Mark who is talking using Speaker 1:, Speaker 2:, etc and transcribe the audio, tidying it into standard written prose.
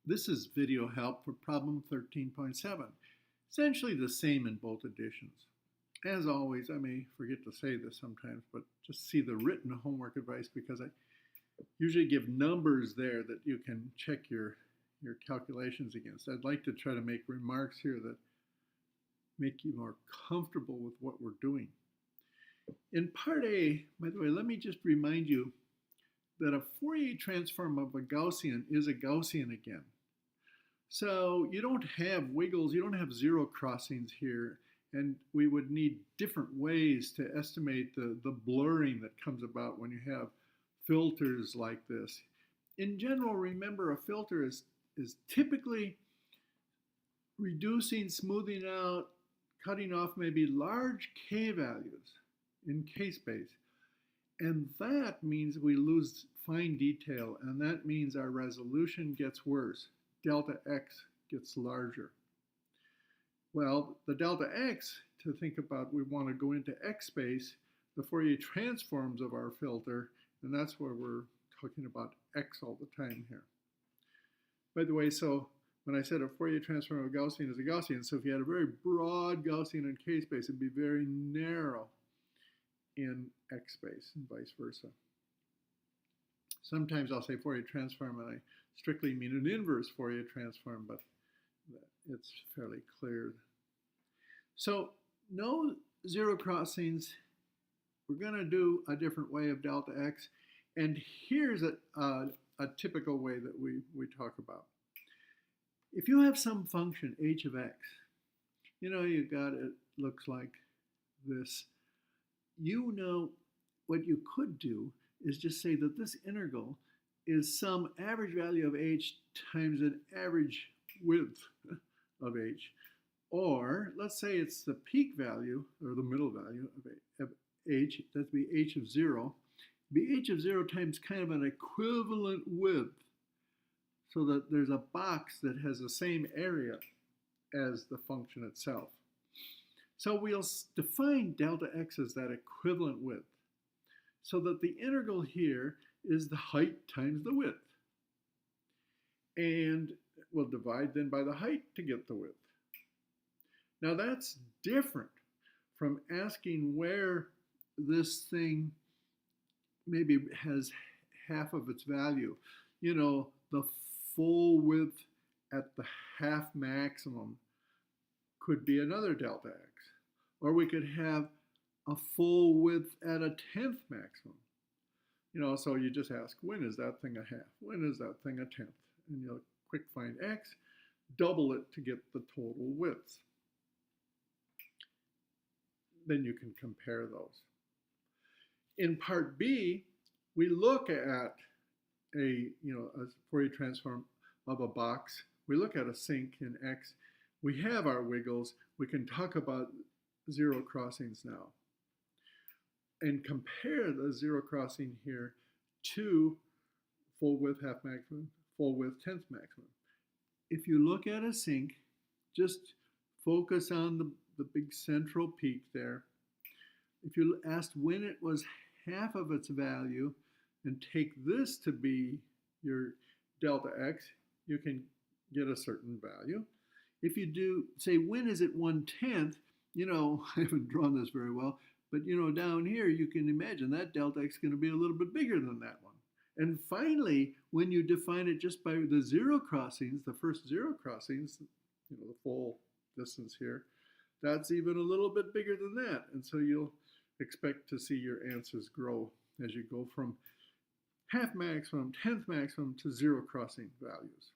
Speaker 1: This is video help for problem 13.7, essentially the same in both editions. As always, I may forget to say this sometimes, but just see the written homework advice because I usually give numbers there that you can check your calculations against. I'd like to try to make remarks here that make you more comfortable with what we're doing. In part A, by the way, let me just remind you that a Fourier transform of a Gaussian is a Gaussian again. So you don't have wiggles, you don't have zero crossings here, and we would need different ways to estimate the blurring that comes about when you have filters like this. In general, remember a filter is typically reducing, smoothing out, cutting off maybe large k values in k space. And that means we lose fine detail, and that means our resolution gets worse. Delta x gets larger. Well, the delta x, to think about, we want to go into x space, the Fourier transforms of our filter, and that's where we're talking about x all the time here. By the way, so when I said a Fourier transform of a Gaussian is a Gaussian, so if you had a very broad Gaussian in k space, it'd be very narrow in x space and vice versa. Sometimes I'll say Fourier transform and I strictly mean an inverse Fourier transform, but it's fairly clear. So no zero crossings. We're going to do a different way of delta x, and here's a typical way that we talk about. If you have some function h of x, you know you got it looks like this. You know what you could do is just say that this integral is some average value of h times an average width of h. Or let's say it's the peak value or the middle value of h, that'd be h of 0. Be h of 0 times kind of an equivalent width, so that there's a box that has the same area as the function itself. So we'll define delta x as that equivalent width, so that the integral here is the height times the width. And we'll divide then by the height to get the width. Now that's different from asking where this thing maybe has half of its value. You know, the full width at the half maximum could be another delta x. Or we could have a full width at a 10th maximum. You know, so you just ask, when is that thing a half? When is that thing a 10th? And you'll quick find x, double it to get the total widths. Then you can compare those. In part B, we look at a Fourier transform of a box. We look at a sink in x. We have our wiggles. We can talk about zero crossings now and compare the zero crossing here to full width half maximum, full width 10th maximum. If you look at a sink, just focus on the big central peak there. If you asked when it was half of its value and take this to be your delta x, you can get a certain value. If you do say when is it 1/10, you know, I haven't drawn this very well, but you know, down here you can imagine that delta x is going to be a little bit bigger than that one. And finally, when you define it just by the zero crossings, the first zero crossings, you know, the full distance here, that's even a little bit bigger than that. And so you'll expect to see your answers grow as you go from half maximum, 10th maximum to zero crossing values.